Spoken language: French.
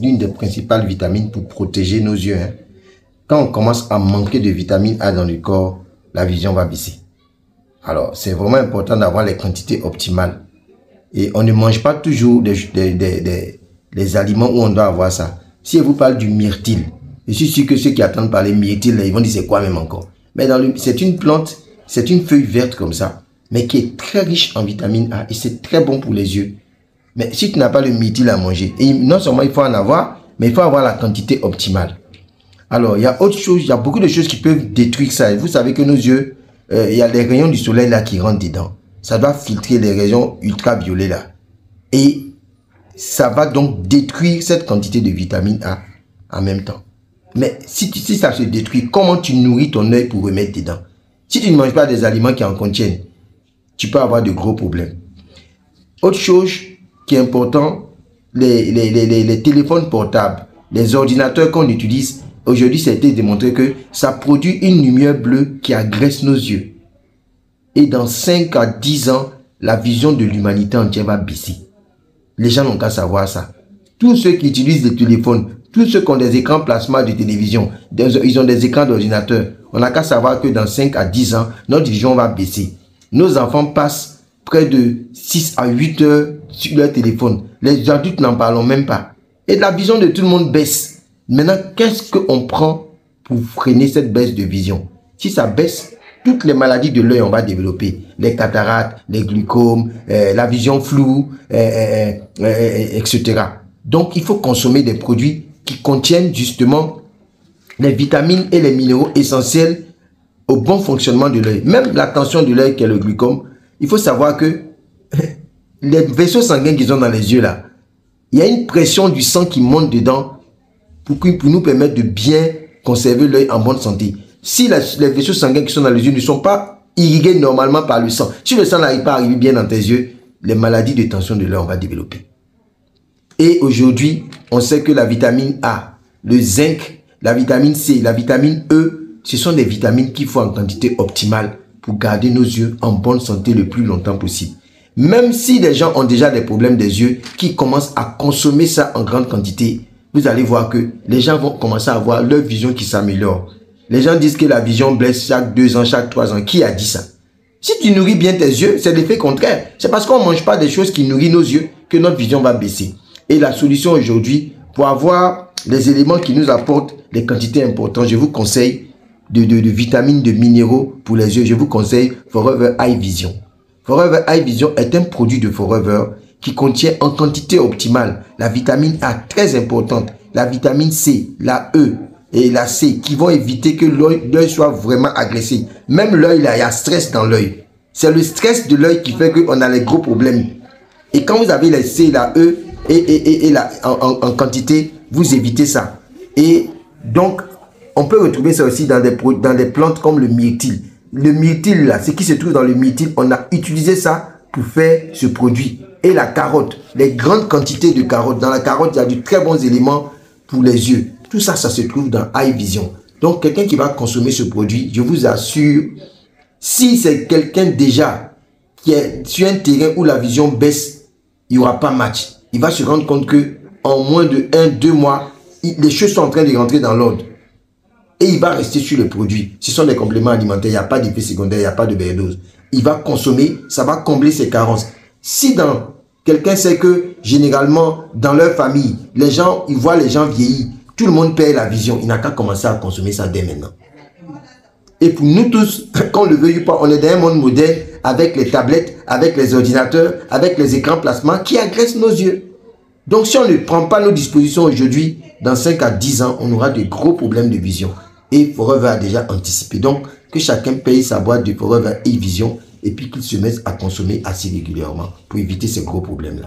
l'une des principales vitamines pour protéger nos yeux. Quand on commence à manquer de vitamine A dans le corps, la vision va baisser. Alors, c'est vraiment important d'avoir les quantités optimales. Et on ne mange pas toujours les aliments où on doit avoir ça. Si je vous parle du myrtille, je suis sûr que ceux qui attendent parler myrtille, ils vont dire c'est quoi même encore. Mais c'est une plante, c'est une feuille verte comme ça, mais qui est très riche en vitamine A et c'est très bon pour les yeux. Mais si tu n'as pas le myrtille à manger, et non seulement il faut en avoir, mais il faut avoir la quantité optimale. Alors, il y a autre chose, il y a beaucoup de choses qui peuvent détruire ça. Et vous savez que nos yeux, il y a les rayons du soleil là qui rentrent dedans. Ça doit filtrer les rayons ultraviolets là. Et ça va donc détruire cette quantité de vitamine A en même temps. Mais si ça se détruit, comment tu nourris ton œil pour remettre dedans? Si tu ne manges pas des aliments qui en contiennent, tu peux avoir de gros problèmes. Autre chose qui est important, les téléphones portables, les ordinateurs qu'on utilise, aujourd'hui, ça a été démontré que ça produit une lumière bleue qui agresse nos yeux. Et dans 5 à 10 ans, la vision de l'humanité entière va baisser. Les gens n'ont qu'à savoir ça. Tous ceux qui utilisent des téléphones, tous ceux qui ont des écrans plasma de télévision, ils ont des écrans d'ordinateur. On n'a qu'à savoir que dans 5 à 10 ans, notre vision va baisser. Nos enfants passent près de 6 à 8 heures sur leur téléphone. Les adultes n'en parlons même pas. Et la vision de tout le monde baisse. Maintenant, qu'est-ce qu'on prend pour freiner cette baisse de vision? Si ça baisse, toutes les maladies de l'œil, on va développer. Les cataractes, les glaucomes, la vision floue, etc. Donc, il faut consommer des produits qui contiennent justement les vitamines et les minéraux essentiels au bon fonctionnement de l'œil. Même la tension de l'œil qui est le glaucome, il faut savoir que les vaisseaux sanguins qu'ils ont dans les yeux là, il y a une pression du sang qui monte dedans pour nous permettre de bien conserver l'œil en bonne santé. Si les vaisseaux sanguins qui sont dans les yeux ne sont pas irrigués normalement par le sang, si le sang n'arrive pas à arriver bien dans tes yeux, les maladies de tension de l'œil, on va développer. Et aujourd'hui, on sait que la vitamine A, le zinc, la vitamine C, la vitamine E, ce sont des vitamines qu'il faut en quantité optimale pour garder nos yeux en bonne santé le plus longtemps possible. Même si les gens ont déjà des problèmes des yeux, qui commencent à consommer ça en grande quantité, vous allez voir que les gens vont commencer à avoir leur vision qui s'améliore. Les gens disent que la vision baisse chaque 2 ans, chaque 3 ans. Qui a dit ça? Si tu nourris bien tes yeux, c'est l'effet contraire. C'est parce qu'on ne mange pas des choses qui nourrissent nos yeux que notre vision va baisser. Et la solution aujourd'hui, pour avoir les éléments qui nous apportent les quantités importantes, je vous conseille de vitamines, de minéraux pour les yeux. Je vous conseille Forever Eye Vision. Forever Eye Vision est un produit de Forever qui contient en quantité optimale la vitamine A très importante, la vitamine C, la E et la C qui vont éviter que l'œil soit vraiment agressé. Même l'œil, là, il y a stress dans l'œil. C'est le stress de l'œil qui fait qu'on a les gros problèmes. Et quand vous avez la C, la E et en quantité, vous évitez ça. Et donc, on peut retrouver ça aussi dans des plantes comme le myrtille. Le myrtille, là, ce qui se trouve dans le myrtille, on a utilisé ça pour faire ce produit. Et la carotte, les grandes quantités de carottes. Dans la carotte, il y a de très bons éléments pour les yeux. Tout ça, ça se trouve dans Eye Vision. Donc, quelqu'un qui va consommer ce produit, je vous assure, si c'est quelqu'un déjà qui est sur un terrain où la vision baisse, il n'y aura pas match. Il va se rendre compte que en moins de 1-2 mois, les choses sont en train de rentrer dans l'ordre. Et il va rester sur le produit. Ce sont des compléments alimentaires, il n'y a pas d'effet secondaire, il n'y a pas de overdose. Il va consommer, ça va combler ses carences. Si quelqu'un sait que généralement dans leur famille, les gens, ils voient les gens vieillir, tout le monde perd la vision, il n'a qu'à commencer à consommer ça dès maintenant. Et pour nous tous, qu'on le veuille ou pas, on est dans un monde moderne avec les tablettes, avec les ordinateurs, avec les écrans plasma qui agressent nos yeux. Donc si on ne prend pas nos dispositions aujourd'hui, dans 5 à 10 ans, on aura de gros problèmes de vision. Et Forever a déjà anticipé. Donc que chacun paye sa boîte de Forever Eye Vision et puis qu'il se mette à consommer assez régulièrement pour éviter ces gros problèmes-là.